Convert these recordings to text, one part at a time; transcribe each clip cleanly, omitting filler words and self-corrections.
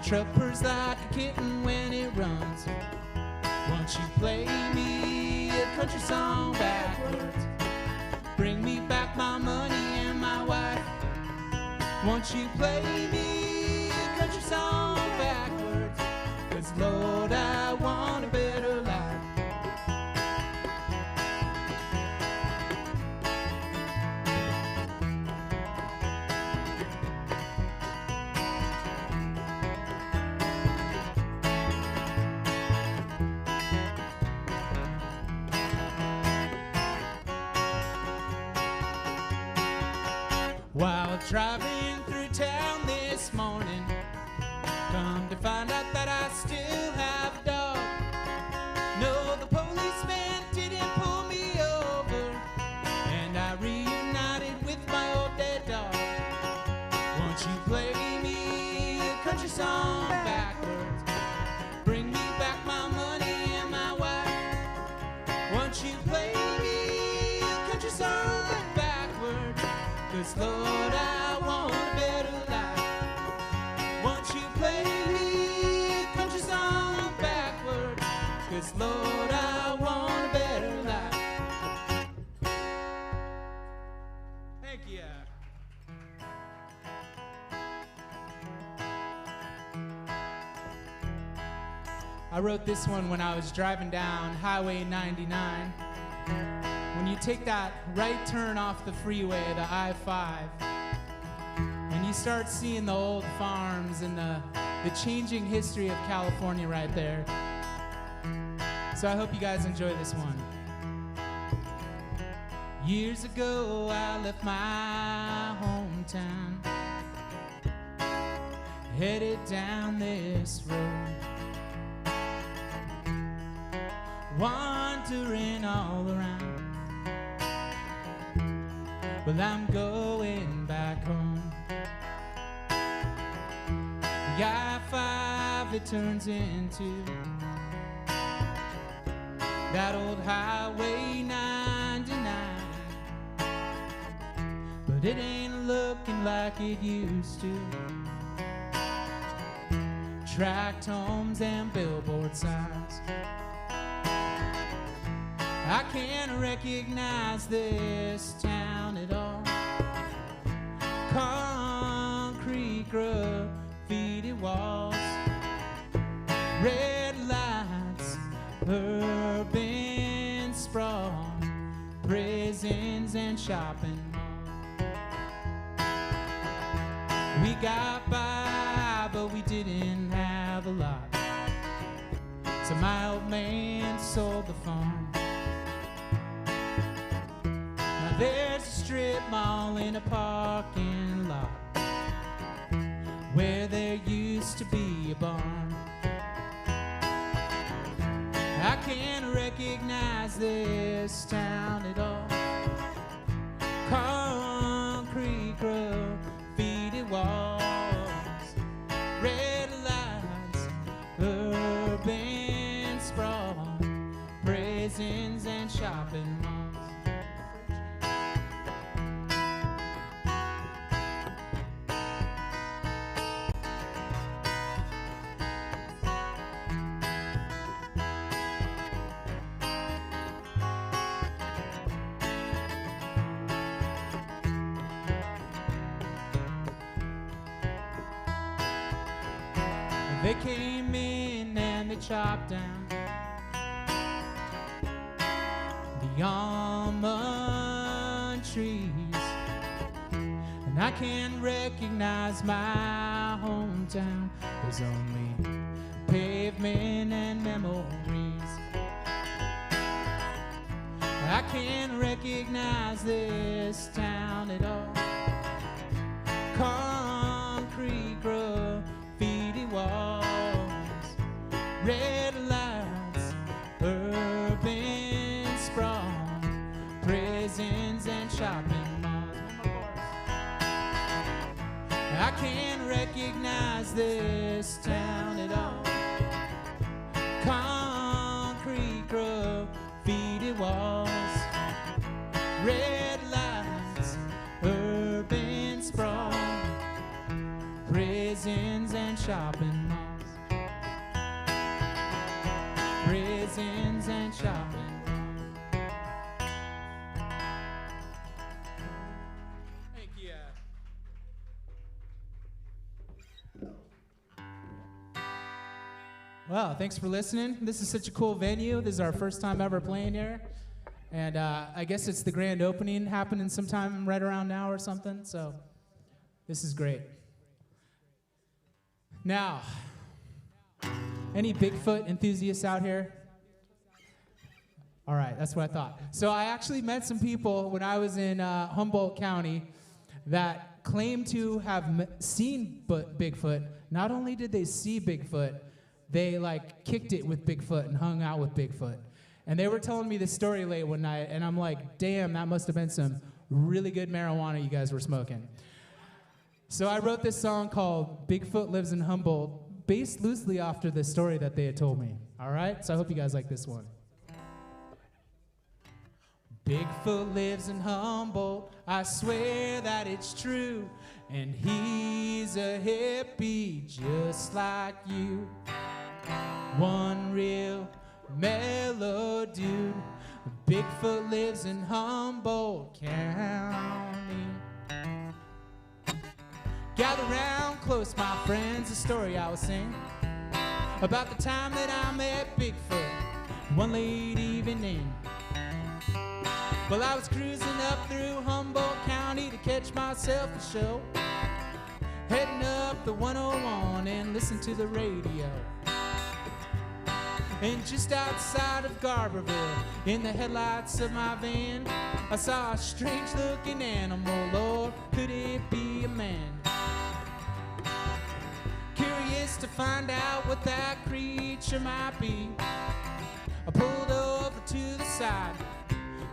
truck purrs like a kitten when it runs. Won't you play me a country song backwards? Bring me back my money and my wife. Won't you play me a country song backwards? 'Cause Lord, I want a better life. While driving through town this morning, come to find out that I still have a dog. No, the policeman didn't pull me over, and I reunited with my old dead dog. Won't you play me a country song backwards? Bring me back my money and my wife. Won't you play me a country song backwards? 'Cause Lord, I want a better life. Won't you play me a country song backwards? 'Cause Lord, I want a better life. Thank you. I wrote this one when I was driving down Highway 99. When you take that right turn off the freeway, the I-5, and you start seeing the old farms and the changing history of California right there. So I hope you guys enjoy this one. Years ago, I left my hometown, headed down this road, wandering all around. Well, I'm going back home. The I-5, it turns into that old Highway 99, but it ain't looking like it used to. Tract homes and billboard signs, I can't recognize this town at all. Concrete graffiti walls, red lights, urban sprawl, prisons and shopping malls. We got by, but we didn't have a lot, so my old man sold the farm. There's a strip mall in a parking lot where there used to be a barn. I can't recognize this town at all. Concrete graffiti walls, red lights, urban sprawl, prisons and shopping malls. They came in and they chopped down the almond trees, and I can't recognize my hometown. There's only pavement and memories. I can't recognize this town at all. Concrete graffiti walls, red lights, urban sprawl, prisons and shopping malls. I can't recognize this town at all. Concrete graffiti walls, red lights, urban sprawl, prisons and shopping malls. magazines and shopping. Thank you. Well, thanks for listening. This is such a cool venue. This is our first time ever playing here. And I guess it's the grand opening happening sometime right around now or something. So this is great. Now, any Bigfoot enthusiasts out here? All right, that's what I thought. So I actually met some people when I was in Humboldt County that claimed to have seen Bigfoot. Not only did they see Bigfoot, they like kicked it with Bigfoot and hung out with Bigfoot. And they were telling me this story late one night, and I'm like, damn, that must have been some really good marijuana you guys were smoking. So I wrote this song called Bigfoot Lives in Humboldt, based loosely after the story that they had told me. All right? So I hope you guys like this one. Bigfoot lives in Humboldt, I swear that it's true. And he's a hippie just like you. One real mellow dude. Bigfoot lives in Humboldt County. Gather round close, my friends, the story I will sing about the time that I met Bigfoot one late evening. Well, I was cruising up through Humboldt County to catch myself a show, heading up the 101 and listen to the radio. And just outside of Garberville, in the headlights of my van, I saw a strange-looking animal. Lord, could it be a man? Curious to find out what that creature might be, I pulled over to the side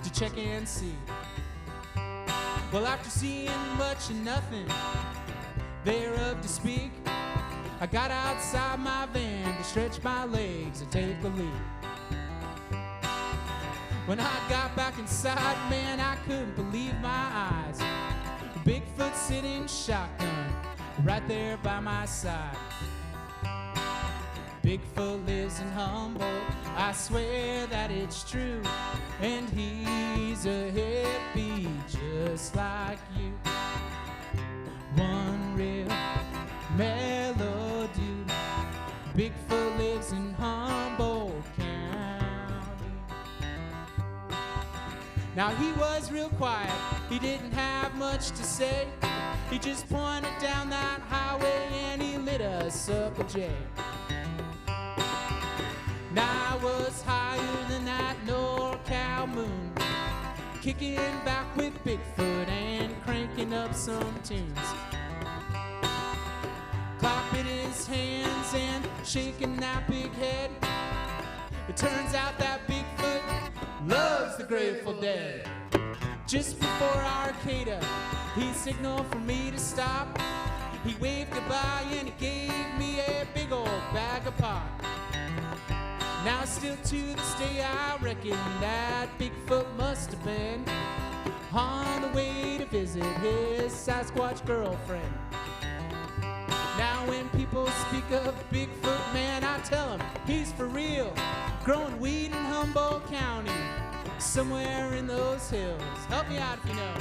to check and see. Well, after seeing much and nothing thereof to speak, I got outside my van to stretch my legs and take a leak. When I got back inside, man, I couldn't believe my eyes. Bigfoot sitting shotgun right there by my side. Bigfoot lives in Humboldt, I swear that it's true. And he's a hippie just like you. One real mellow dude. Bigfoot lives in Humboldt County. Now he was real quiet, he didn't have much to say. He just pointed down that highway and he lit us up a J. Now I was higher than that NorCal moon, kicking back with Bigfoot and cranking up some tunes, clapping his hands and shaking that big head. It turns out that Bigfoot loves the Grateful Dead. Just before Arcata, he signaled for me to stop. He waved goodbye and he gave me a big old bag of pot. Now still to this day I reckon that Bigfoot must have been on the way to visit his Sasquatch girlfriend. Now when people speak of Bigfoot, man, I tell them he's for real, growing weed in Humboldt County, somewhere in those hills. Help me out if you know.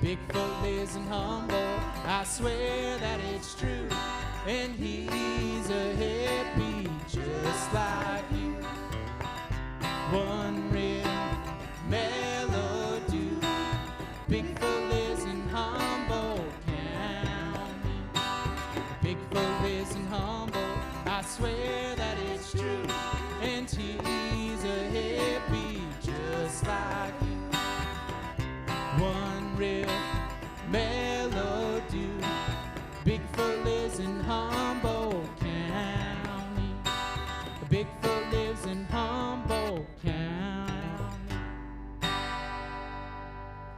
Bigfoot lives in Humboldt, I swear that it's true. And he's a hippie just like you. One real mellow dude. Bigfoot lives in Humboldt County. Bigfoot lives in Humboldt, I swear that it's true. And he's a hippie just like you. One real mellow dude. Bigfoot lives in Humboldt County. Bigfoot lives in Humboldt County.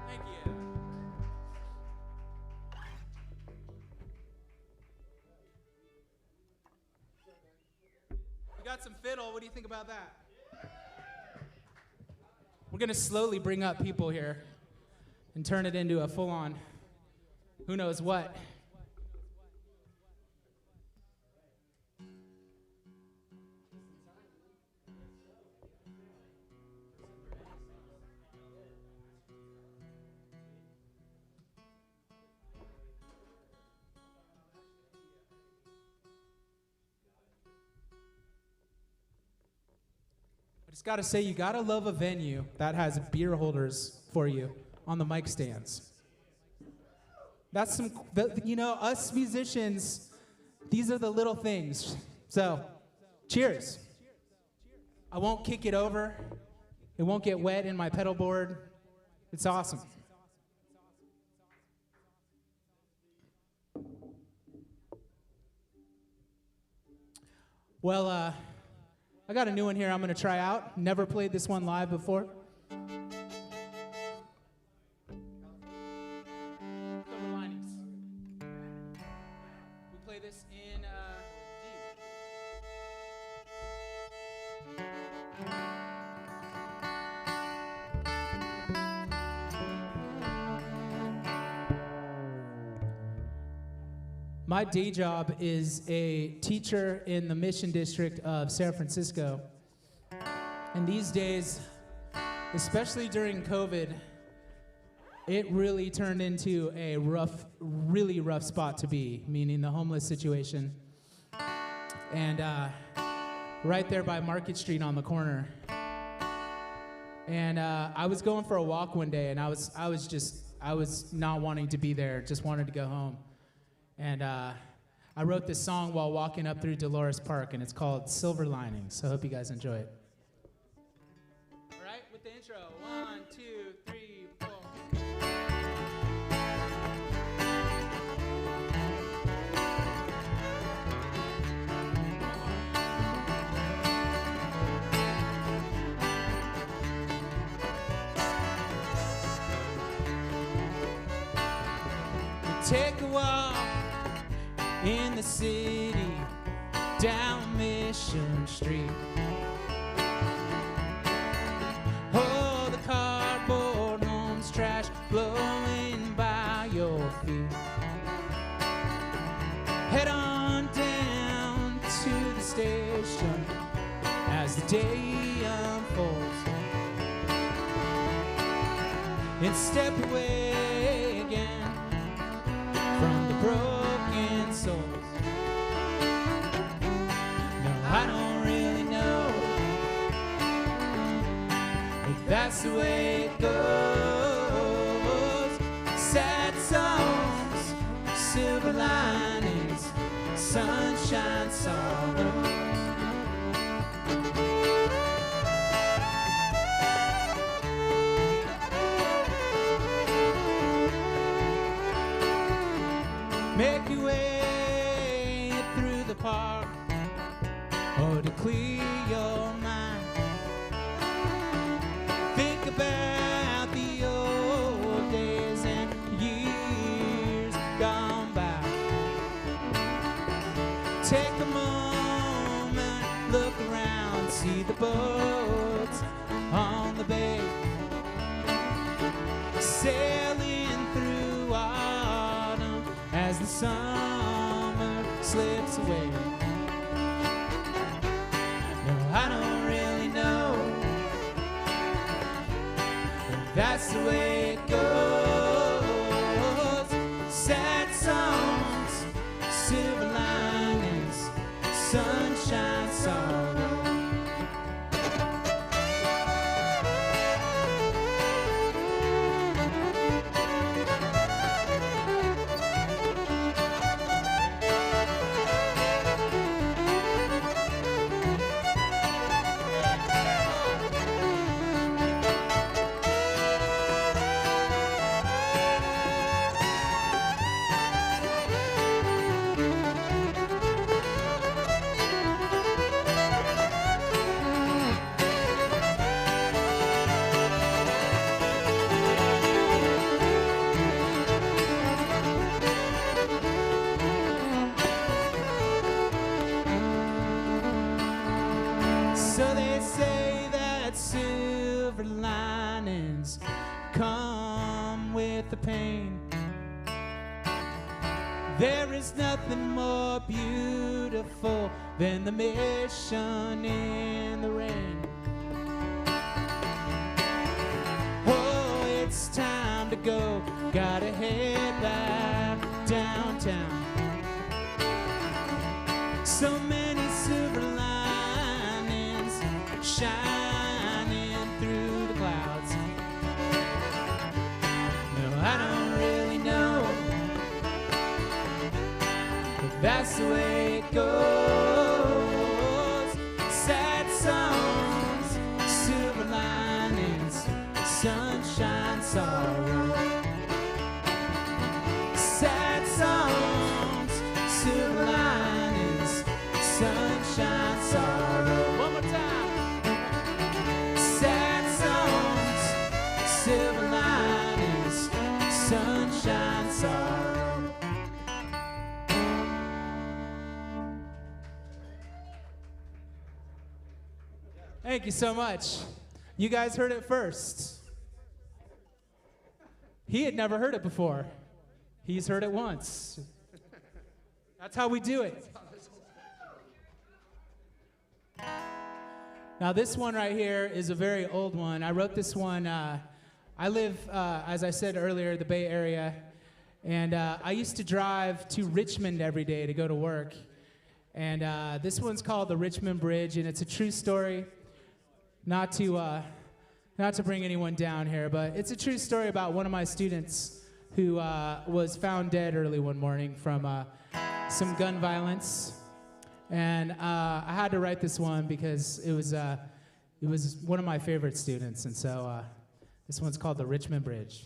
Thank you. We got some fiddle. What do you think about that? We're going to slowly bring up people here and turn it into a full-on who knows what. Just gotta say, you gotta love a venue that has beer holders for you on the mic stands. That's you know, us musicians, these are the little things. So, cheers. I won't kick it over. It won't get wet in my pedal board. It's awesome. Well, I got a new one here I'm gonna try out. Never played this one live before. Silver Linings. We play this in D. My day job is a teacher in the Mission District of San Francisco. And these days, especially during COVID, it really turned into a really rough spot to be, meaning the homeless situation. And right there by Market Street on the corner. And I was going for a walk one day, and I was not wanting to be there, just wanted to go home. And I wrote this song while walking up through Dolores Park, and it's called Silver Linings. So I hope you guys enjoy it. All right, with the intro. 1, 2, 3, 4. Take a walk in the city, down Mission Street. Oh, the cardboard homes, trash blowing by your feet. Head on down to the station as the day unfolds, and step away again from the broken souls. No, I don't really know if that's the way it goes. Sad songs, silver linings, sunshine, sorrow. Make your way through the park, or to clear your mind. Think about the old days and years gone by. Take a moment, look around, see the boats on the bay, sailing through autumn as the summer slips away. No, I don't really know if that's the way it goes. Sad songs, silver linings, sunshine, sorrow. So they say that silver linings come with the pain. There is nothing more beautiful than the mission in the rain. Oh, it's time to go, gotta head back downtown. So many silver linings shine That's the way it goes. Sad songs, silver linings, sunshine, sorrow. Sad songs, silver linings, sunshine, sorrow. One more time. Sad songs, silver linings, sunshine, sorrow. Thank you so much. You guys heard it first. He had never heard it before. He's heard it once. That's how we do it. Now this one right here is a very old one. I wrote this one, I live, as I said earlier, the Bay Area, and I used to drive to Richmond every day to go to work. And this one's called the Richmond Bridge, and it's a true story. Not to bring anyone down here, but it's a true story about one of my students who was found dead early one morning from some gun violence. And I had to write this one because it was one of my favorite students, and so this one's called the Richmond Bridge.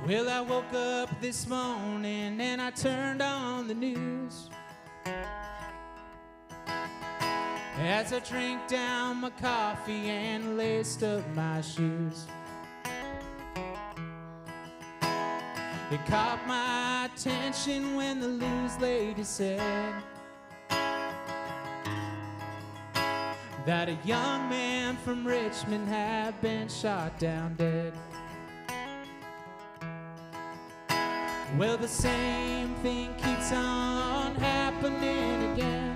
Well, I woke up this morning and I turned on the news. As I drank down my coffee and laced up my shoes, it caught my attention when the news lady said that a young man from Richmond had been shot down dead. Well, the same thing keeps on happening again.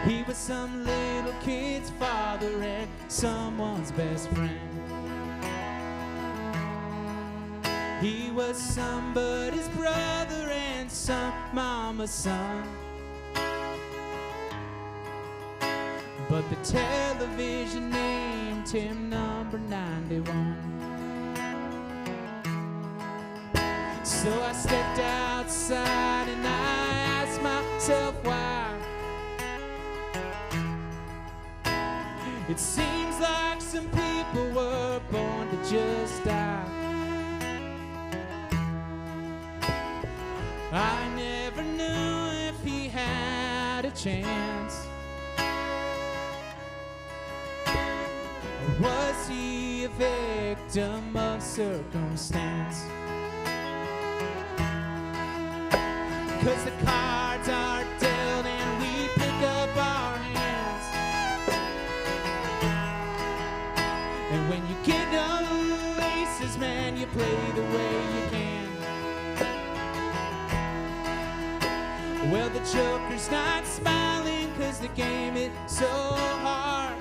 He was some little kid's father and someone's best friend. He was somebody's brother and some mama's son. But the television named him number 91. So I stepped outside and I asked myself why. It seems like some people were born to just die. I never knew if he had a chance. Or was he a victim of circumstance? 'Cause the cards are dealt and we pick up our hands. And when you get no aces, man, you play the way you can. Well, the joker's not smiling 'cause the game is so hard.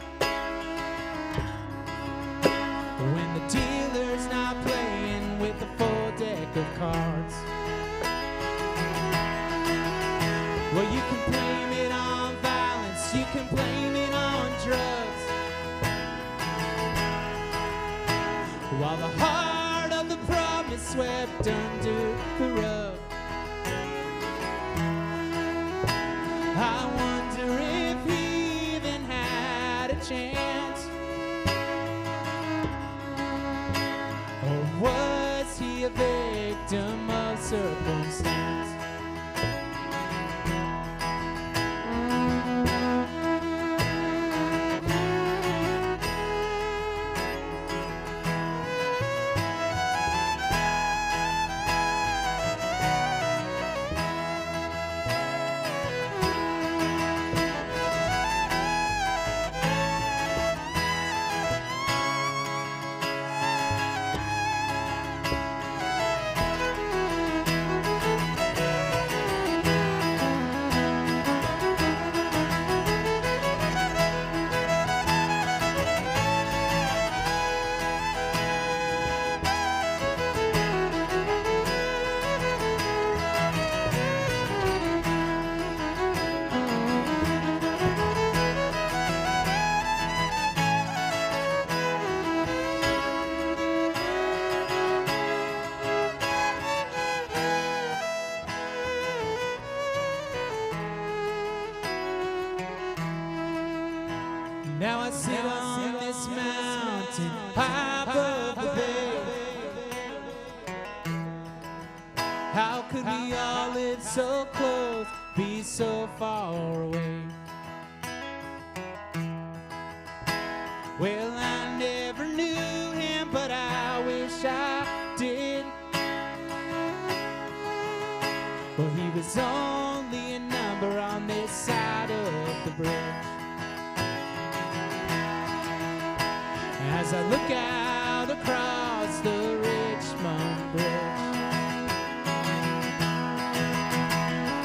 When the dealer's not playing with a full deck of cards. Well, you can blame it on violence, you can blame it on drugs, while the heart of the problem is swept under the rug. I wonder if he even had a chance, or was he a victim of circumstance? Now I sit on this mountain high above the bay. How could we all live so close, be so far away? Well, I never knew him, but I wish I did. Well, he was only a number on this side of the bridge. As I look out across the Richmond Bridge,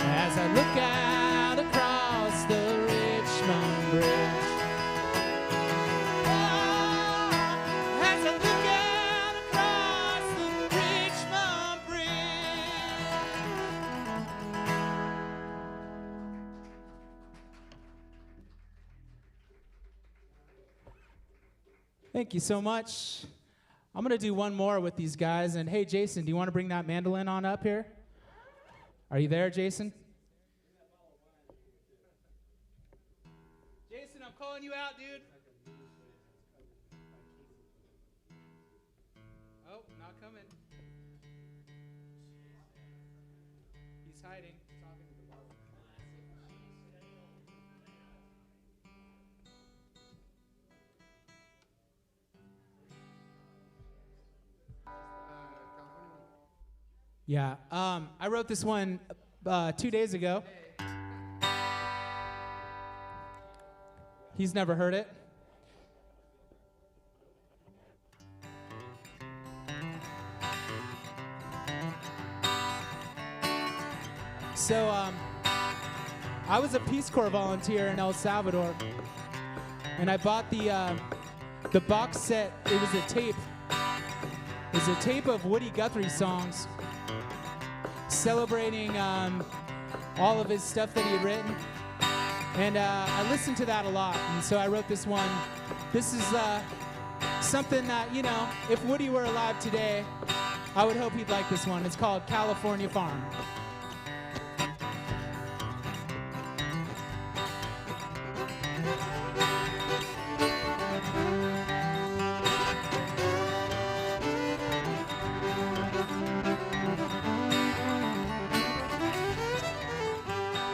as I look out across the Richmond Bridge, as I look out across the Richmond Bridge. Thank you so much. I'm going to do one more with these guys. And hey, Jason, do you want to bring that mandolin on up here? Are you there, Jason? Jason, I'm calling you out, dude. Oh, not coming. He's hiding. Talking to the bar. Yeah, I wrote this one 2 days ago. He's never heard it. So, I was a Peace Corps volunteer in El Salvador, and I bought the box set. It was a tape. It was a tape of Woody Guthrie songs, celebrating all of his stuff that he had written. And I listened to that a lot, and so I wrote this one. This is something that, you know, if Woody were alive today, I would hope he'd like this one. It's called California Farm.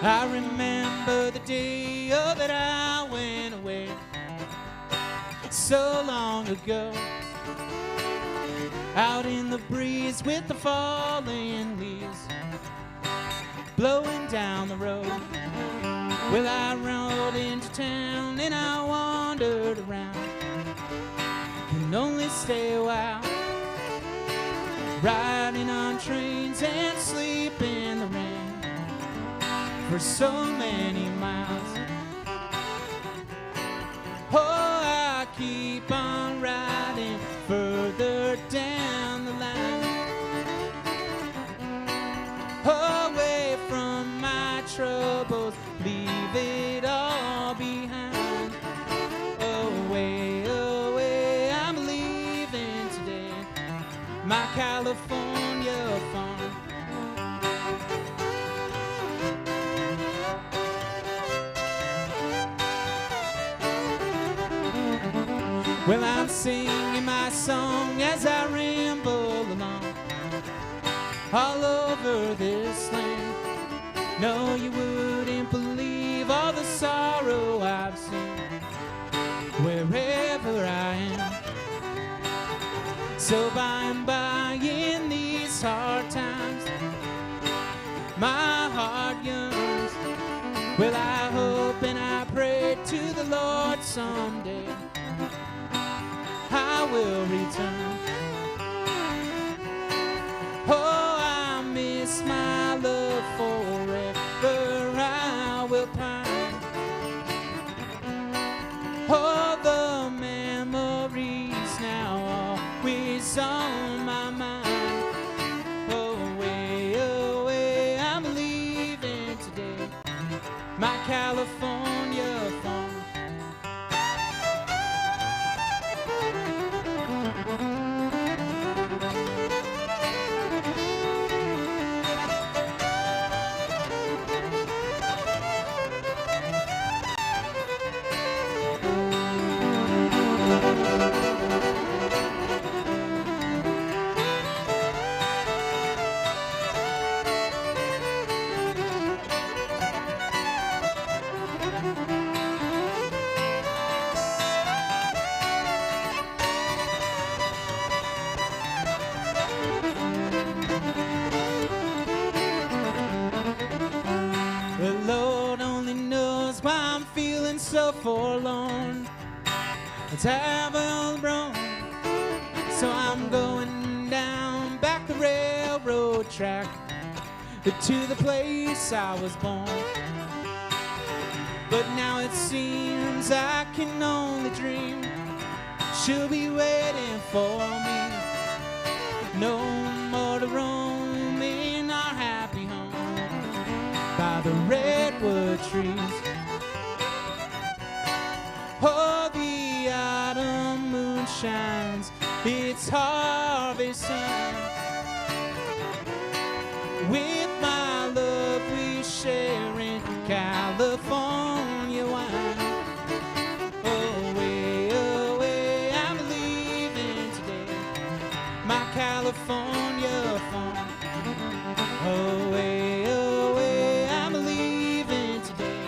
I remember the day that I went away so long ago, out in the breeze with the falling leaves blowing down the road. Well, I rode into town and I wandered around, could only stay a while, riding on trains and sleep in the rain for so many miles. Oh, I keep on riding further down the line, away from my troubles, leave it all behind. Away, away, I'm leaving today, my California farm. Well, I'm singing my song as I ramble along all over this land. No, you wouldn't believe all the sorrow I've seen wherever I am. So by and by in these hard times, my heart yearns. Well, I hope and I pray to the Lord someday I will return. Oh, I miss my love forever, I will pine. Oh, the memories now always on my mind. Away, away, I'm leaving today, my California farm. the tavern broom. So I'm going down back the railroad track to the place I was born. But now it seems I can only dream she'll be waiting for me. No more to roam in our happy home by the redwood trees. Oh, the autumn moon shines its harvest sun. With my love we share in California wine. Away, I'm leaving today, my California farm. Away, I'm leaving today,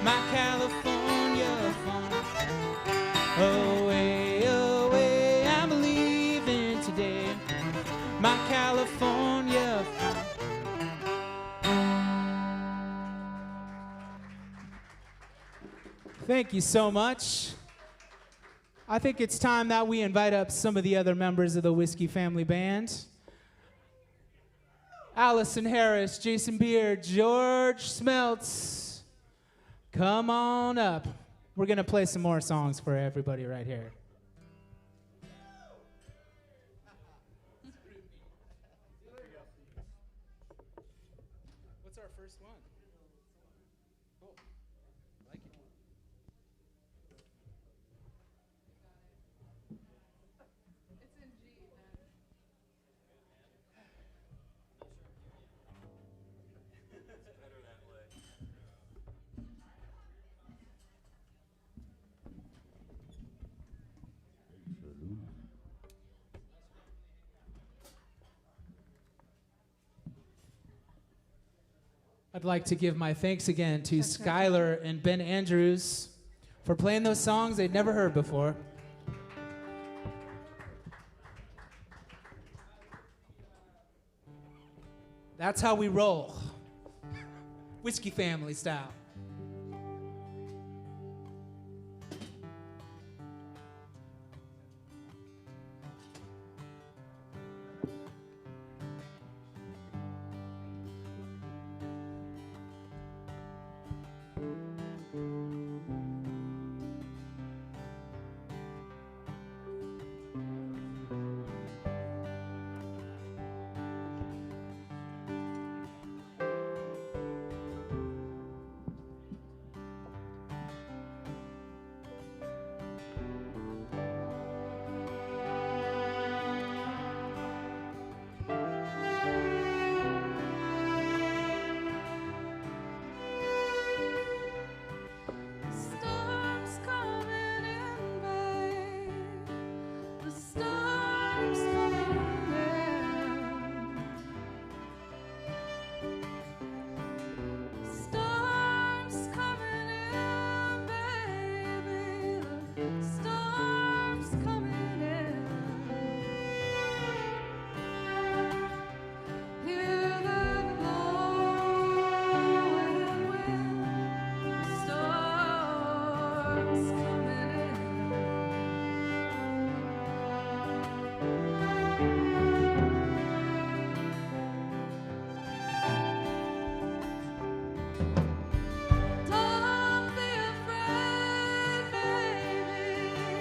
my California farm. Away, I'm leaving today, my California farm. Thank you so much. I think it's time that we invite up some of the other members of the Whiskey Family Band. Alison Harris, Jason Beard, George Smeltz. Come on up. We're going to play some more songs for everybody right here. What's our first one? Cool. Like it. It's in G, man. It's better that way. I'd like to give my thanks again to Skylar and Ben Andrews for playing those songs they'd never heard before. That's how we roll. Whiskey Family style. Storm's coming in, babe. The storm's coming in. Storm's coming in, baby. The storm's coming in. Hear the blowing wind. Storm's coming in. Don't be afraid, baby.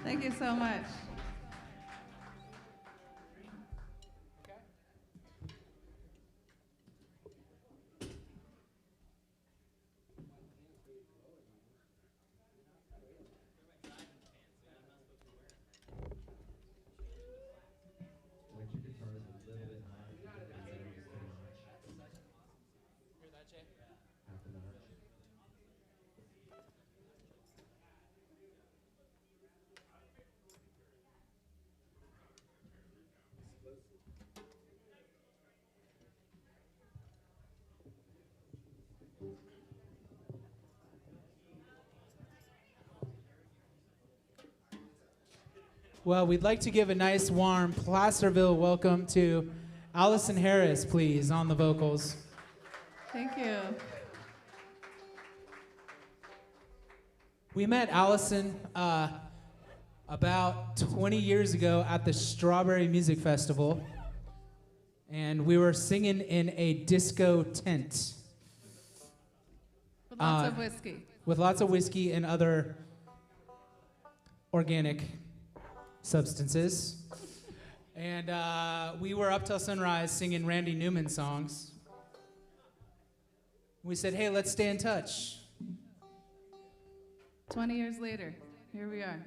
Thank you so much. Well, we'd like to give a nice, warm Placerville welcome to Alison Harris, please, on the vocals. Thank you. We met Alison about 20 years ago at the Strawberry Music Festival, and we were singing in a disco tent. With lots of whiskey. With lots of whiskey and other organic substances. And we were up till sunrise singing Randy Newman songs. We said, hey, let's stay in touch. 20 years later, here we are.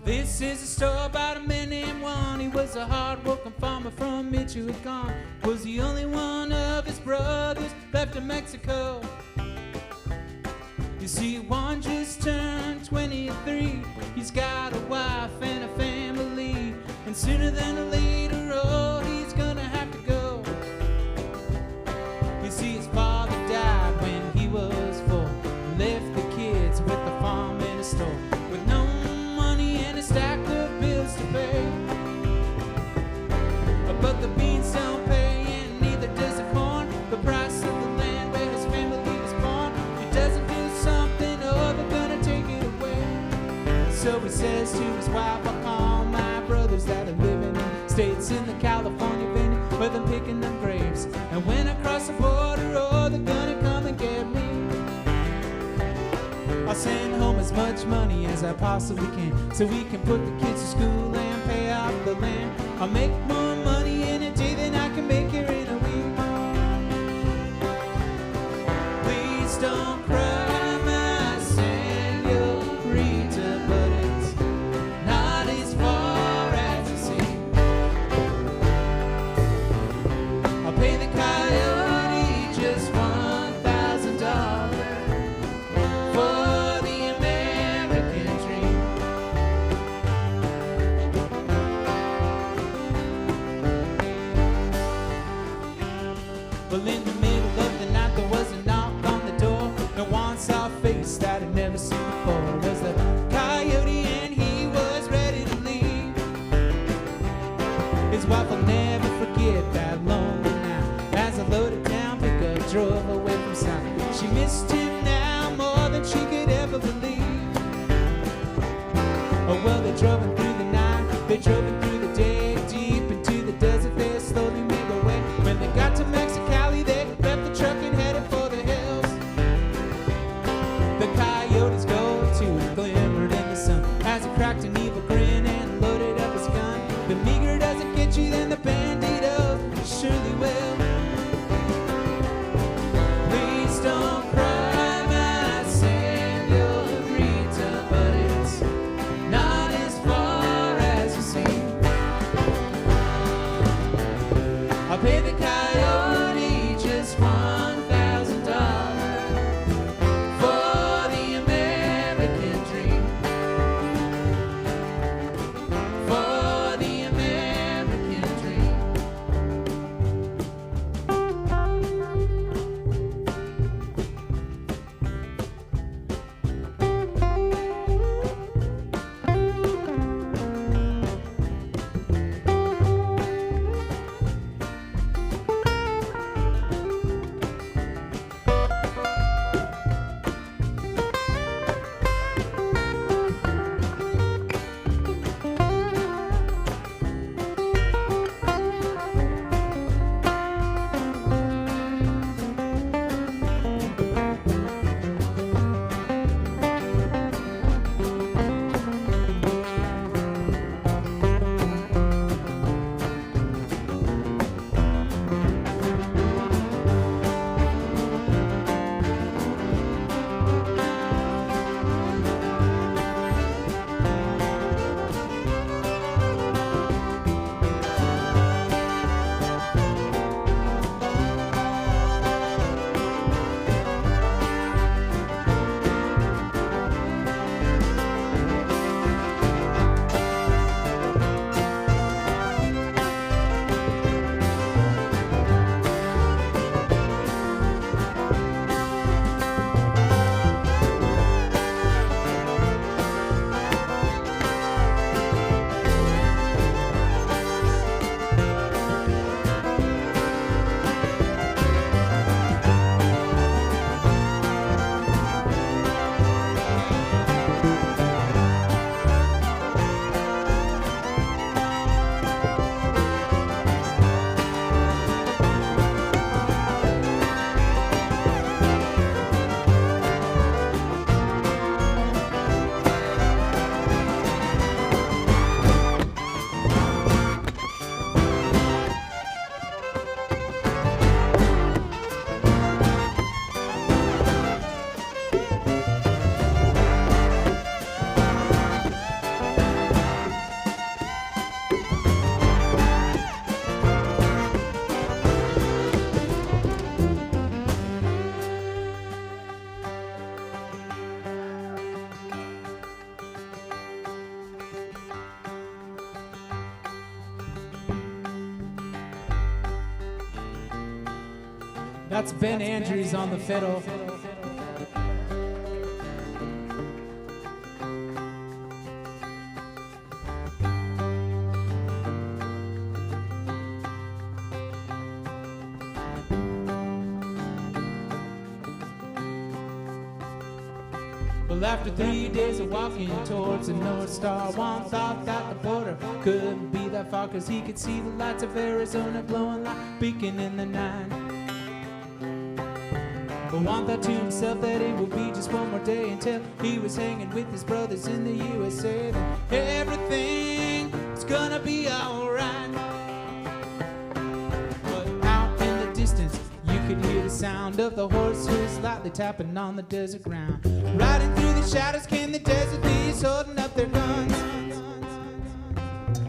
This is a story about a man named Juan. He was a hard-working farmer from Michoacan. Was the only one of his brothers left in Mexico. You see, Juan just turned 23. He's got a wife and a family, and sooner than later, oh, he's gonna have to go. You see, his father died when he was 4, left the kids with the farm and a store, with no money and a stack of bills to pay. But the beans don't pay, and neither does the corn. The price of the land where his family was born. He doesn't do something, oh, they're gonna take it away. So he says to his wife, I'll call my brothers that are living in states in the California venue where they're picking them grapes. And when I cross the border, oh, they're gonna come and get me. I'll send home as much money as I possibly can, so we can put the kids to school and pay off the land. I'll make more money in a day than I can make here in a week. Please don't cry, my señorita, but it's not as far as it seems. I'll pay the coyote just $1,000 for the American dream. Well, in the middle of the night there was a knock on the door, and Juan saw a face that I'd never seen before. It was the coyote and he was ready to leave. His wife will never forget that lonely night as a loaded down pickup drove away from sight. She missed him now more than she could ever believe. Oh well, they drove him through the night, they drove him through the day, deep into the desert they slowly made their way. When they got to Mexicali, they left the truck and headed for the hills. The coyote's go-to glimmered in the sun as he cracked an evil grin and loaded up his gun. The meager doesn't get you, then the bandito surely will. Please don't cry, my señorita, but it's not as far as you seem. I'll pay the coyote just $1,000 That's Ben Andrews on the fiddle. Well, after 3 days of walking towards the North Star, one thought that the border couldn't be that far, 'cause he could see the lights of Arizona glowing like a beacon in the night. But one thought to himself that it would be just one more day until he was hanging with his brothers in the USA. Then everything's gonna be alright. But out in the distance, you could hear the sound of the horse hooves lightly tapping on the desert ground. Riding through the shadows came the desert thieves holding up their guns.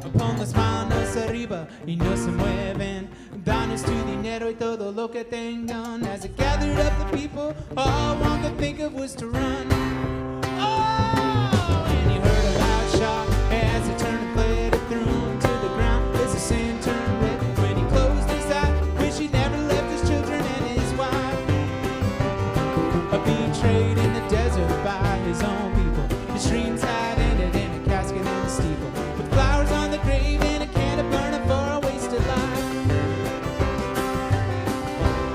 Upon las manos arriba y no se mueven, danos to dinero y todo lo que tengan. As it gathered up the people, all one could think of was to run. Oh! And he heard a loud shot as he turned and fled and threw him to the ground. As the sand turned red when he closed his eyes, wish he never left his children and his wife. Betrayed in the desert by his own people. His dreams had ended in a casket in the steeple, with flowers on the grave and a candle burning for a wasted life.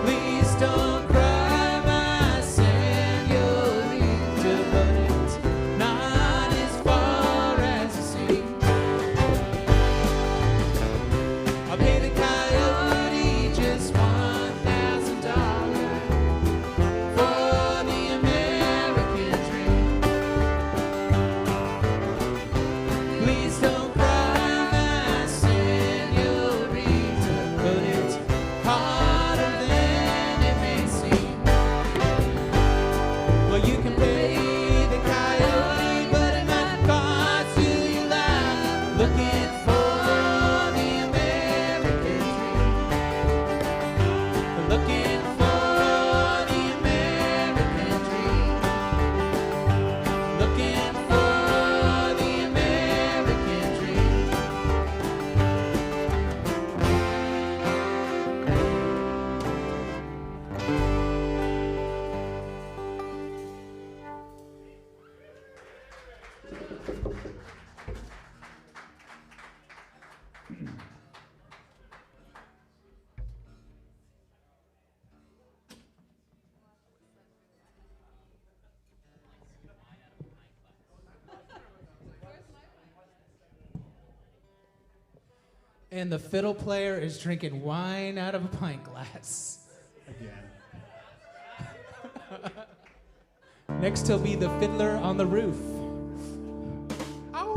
Please don't cry, my señorita, but it's not as far as the sea. I'll pay the coyote just $1,000 for the American dream. Please don't cry, my señorita, but it's harder than it may seem. Well, you can pay the coyote, but it might cost you your life. Looking for the American dream. Looking for the American dream. Looking for the American dream. And the fiddle player is drinking wine out of a pint glass. Next, he'll be the fiddler on the roof. Ow.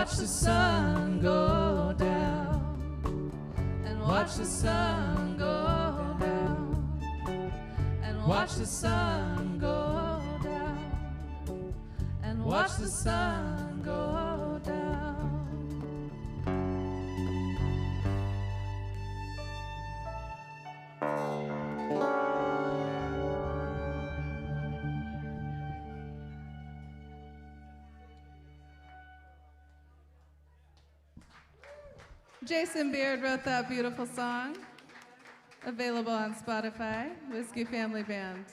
watch the sun go down, and watch the sun go down, and watch the sun go down, and watch the sun go down. Jason Beard wrote that beautiful song, available on Spotify, Whiskey Family Band.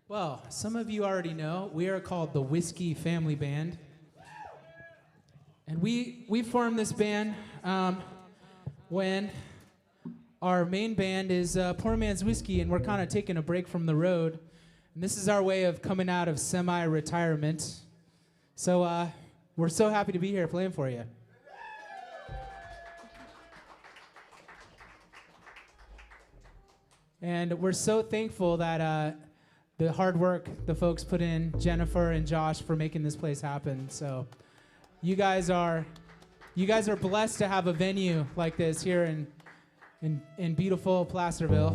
Well, some of you already know, we are called the Whiskey Family Band. And we formed this band when our main band is Poor Man's Whiskey, and we're kind of taking a break from the road. And this is our way of coming out of semi-retirement. So we're so happy to be here playing for you. And we're so thankful that the hard work the folks put in, Jennifer and Josh, for making this place happen. So you guys are blessed to have a venue like this here in beautiful Placerville.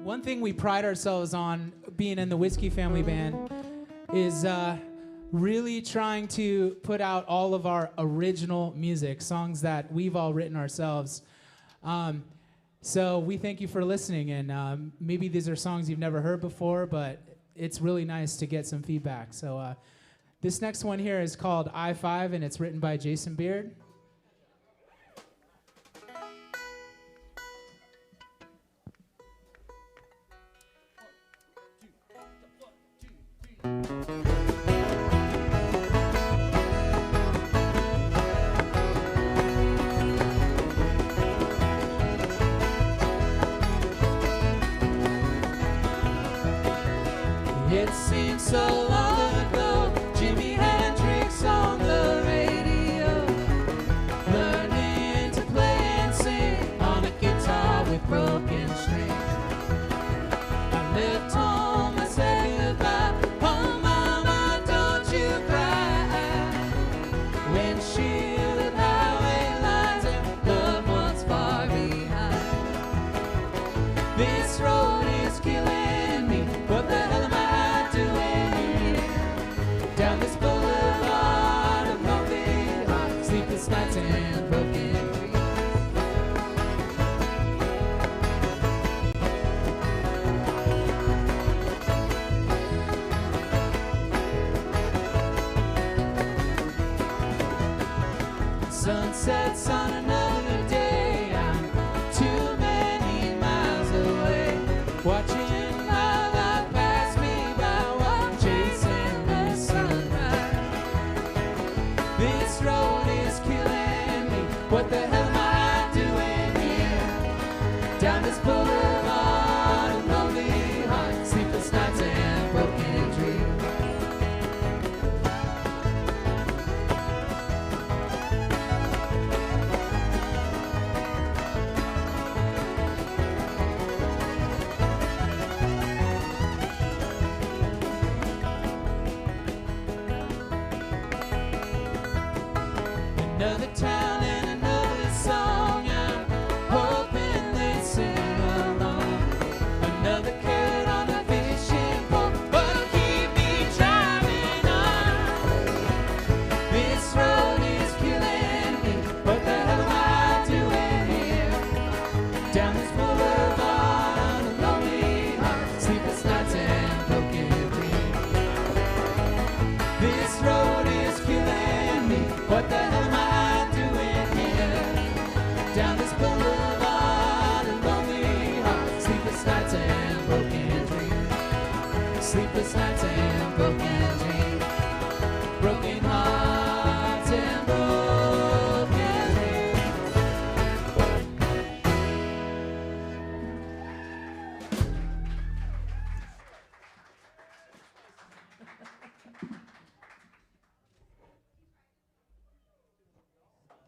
One thing we pride ourselves on being in the Whiskey Family Band is really trying to put out all of our original music, songs that we've all written ourselves. So we thank you for listening, and maybe these are songs you've never heard before, but it's really nice to get some feedback. So this next one here is called I-5, and it's written by Jason Beard. It seems so long ago, Jimi Hendrix on the radio, learning to play and sing on a guitar with broken strings. I left home, I said goodbye. Oh mama, don't you cry. Windshield, highway lines, and loved ones far behind. This road is killing me. What the hell am I doing here? Down this boulevard of lonely hearts, sleepless nights and broken dreams. Sunsets on another day. I'm too many miles away, watching my life pass me by while I'm chasing the sunrise. This road is killing me. What the hell am I doing here? Down this boulevard of lonely hearts, sleepless nights and broken dreams. Another town and another song. I'm hoping they sing along. Another carrot on a fishing pole, but'll keep me driving on. This road is killing me. What the hell am I doing here? Down this boulevard of lonely hearts, sleepless nights and broken dreams. This road is killing me. What the hell am I doing here? Down this boulevard of lonely hearts, sleepless nights and broken dreams. Sleepless nights and broken dreams. Broken hearts and broken dreams.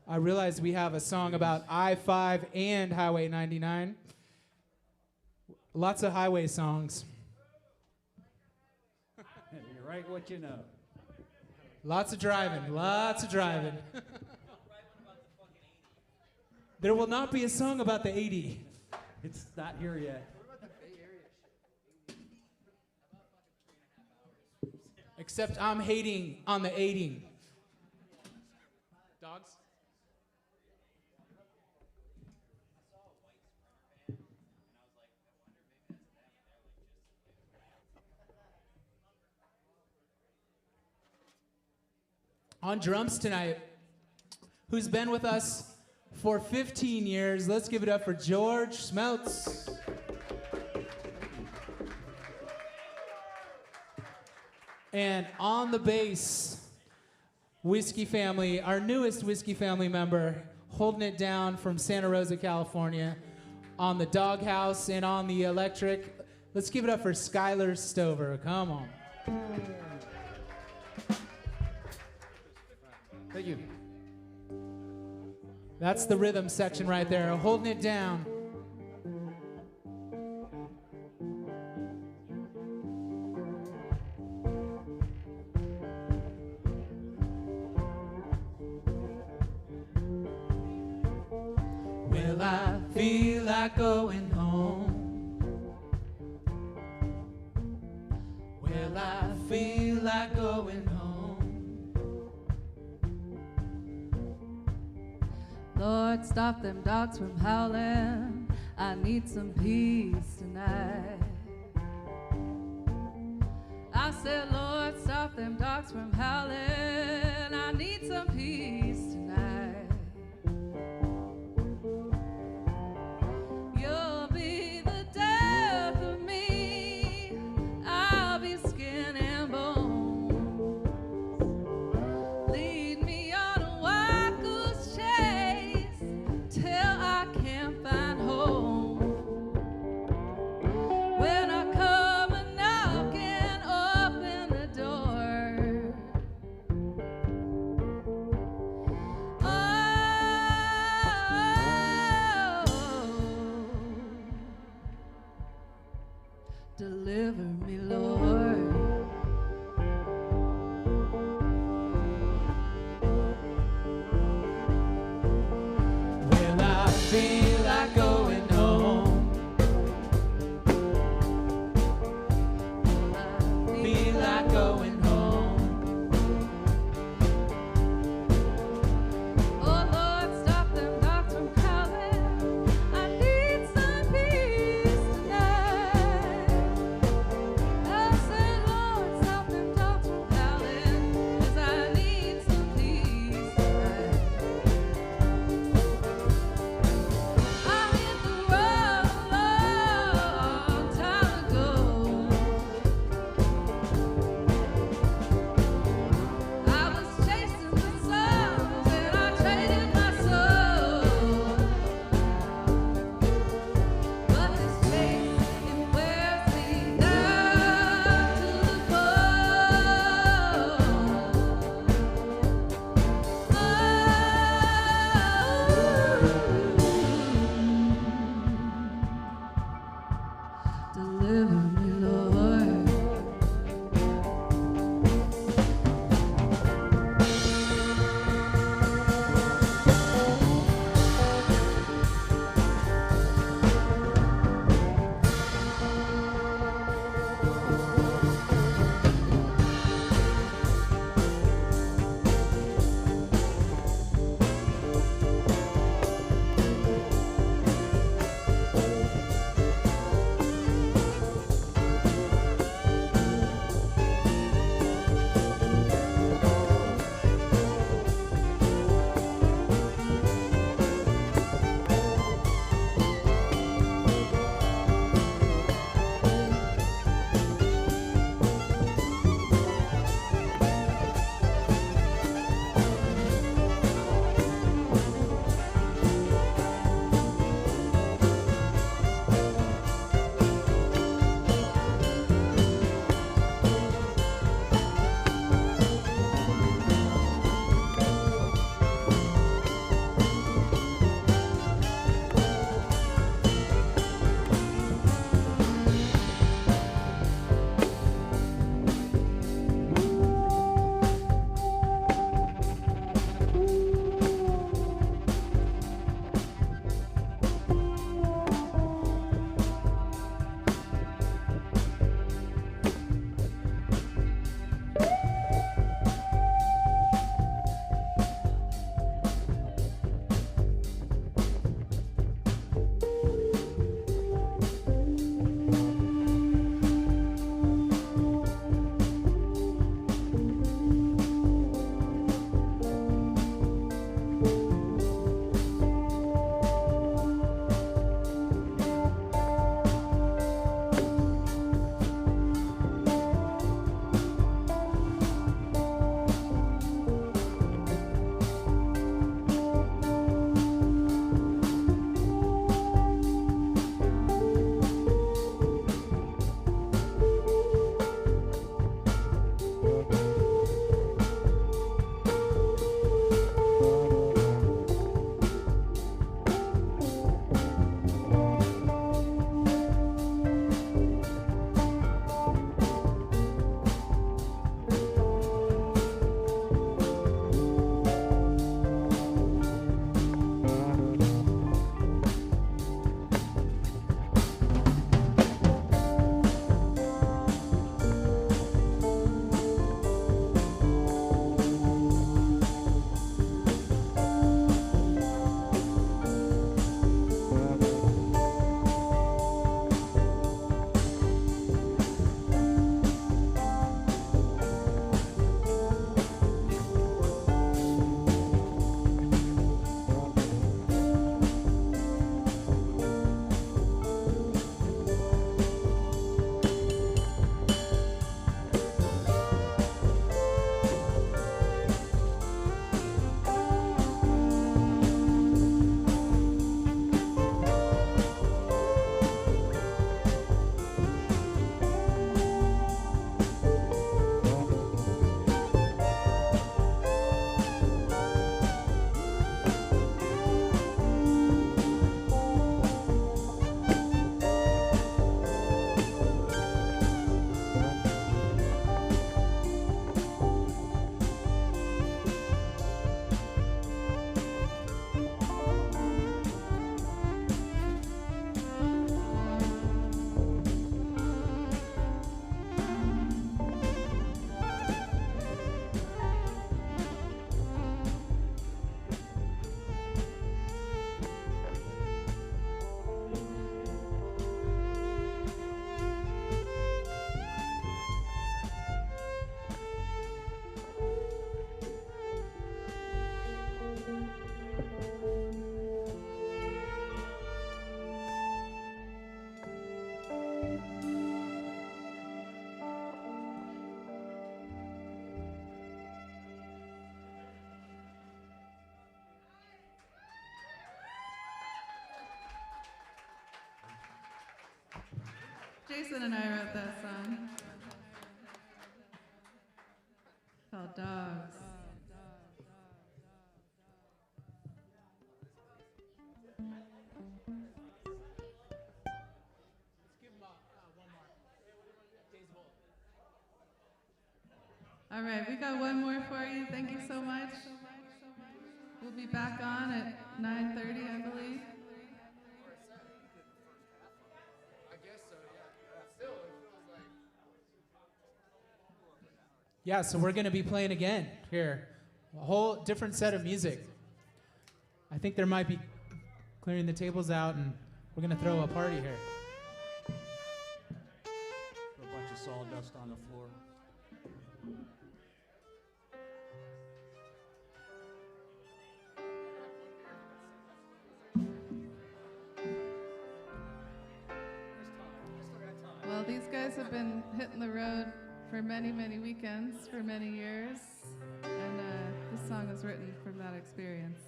I realize we have a song about I-5 and Highway 99. Lots of highway songs. You're right what you know. Lots of driving, lots of driving. There will not be a song about the 80. It's not here yet. Except I'm hating on the 80. Dogs? On drums tonight, who's been with us for 15 years. Let's give it up for George Smeltz. And on the bass, Whiskey Family, our newest Whiskey Family member, holding it down from Santa Rosa, California, on the Doghouse and on the electric. Let's give it up for Skylar Stover. Come on. Thank you. That's the rhythm section right there, holding it down. Well, I feel like going home. Well, I feel like going home. Lord, stop them dogs from howling. I need some peace tonight. I said, Lord, stop them dogs from howling. I need some peace tonight. You'll be the death of me. I'll be skin and bone. Lead me on a wild goose chase till I can't find home. When I come a knocking Deliver me, Lord. Well, I feel like going home. Feel like going home. Oh Lord, stop them dogs from calling. I need some peace tonight. I said, Lord, stop them dogs from calling, 'cause I need some peace tonight. I hit the road a long time ago. I was chasing the sun's and I traded my soul. But this chase, it wears me down to the bone. Deliver me, Lord. Jason and I wrote that song called Dogs. All right, we got one more for you. Thank you so much. We'll be back on at 9:30, I believe. Yeah, so we're going to be playing again here. A whole different set of music. I think there might be clearing the tables out, and we're going to throw a party here. A bunch of sawdust on the floor. Well, these guys have been hitting the road for many, many weekends, for many years, and this song is written from that experience.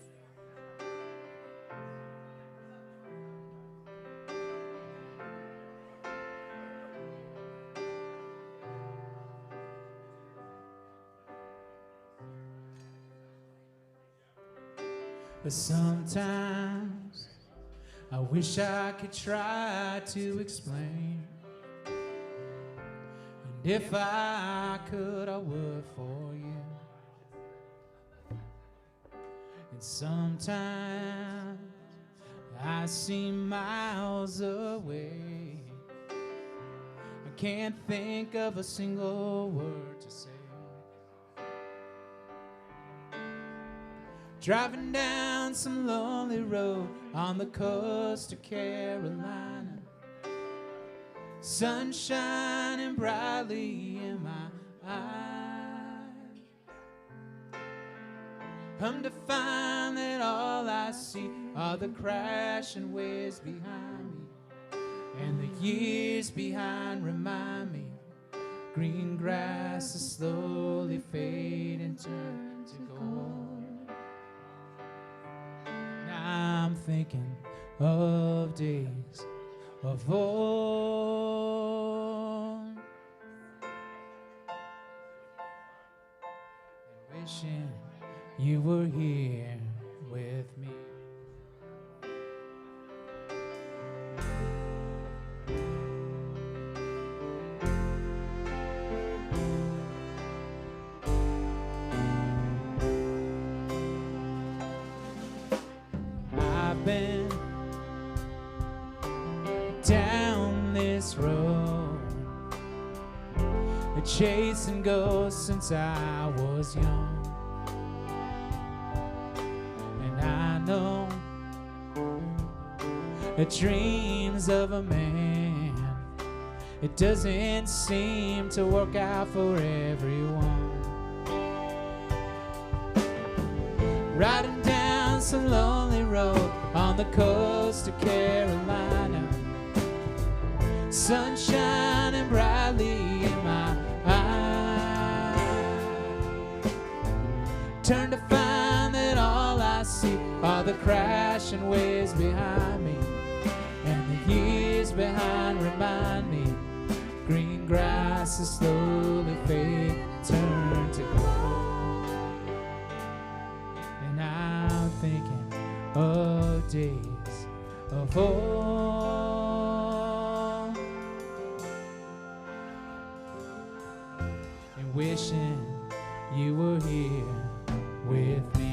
But sometimes I wish I could try to explain. And if I could, I would for you. And sometimes I seem miles away. I can't think of a single word to say. Driving down some lonely road on the coast of Carolina, sun shining brightly in my eyes. Come to find that all I see are the crashing waves behind me, and the years behind remind me green grass is slowly fading, turn to gold. I'm thinking of days of old, and wishing you were here with me. Been down this road, chasing ghosts since I was young, and I know the dreams of a man, it doesn't seem to work out for everyone. Riding down some lonely road on the coast of Carolina, sun shining brightly in my eyes. Turn to find that all I see are the crashing waves behind me, and the years behind remind me green grass is slowly fading, turn to gold. And I'm thinking of days of old, and wishing you were here with me.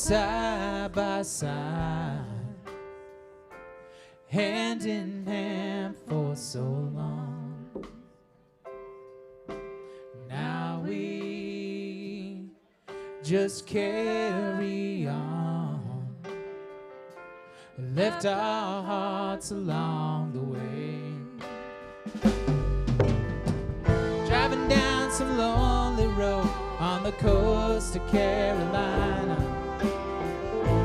side by side, hand in hand for so long. Now we just carry on, left our hearts along the way. Driving down some lonely road on the coast of Carolina,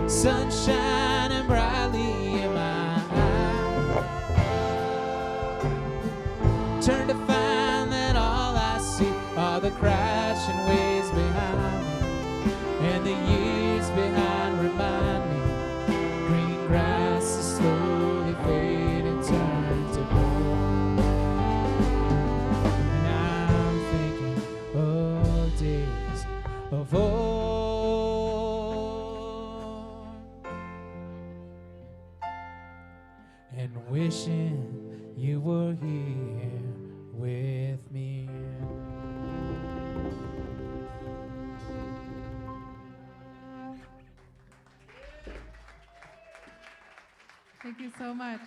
sun shining brightly in my eye. Turn to find that all I see are the crashing waves behind me, and the years behind remind me green grass is slowly fading, turn to gold. And I'm thinking of days of old, and wishing you were here with me. Thank you so much.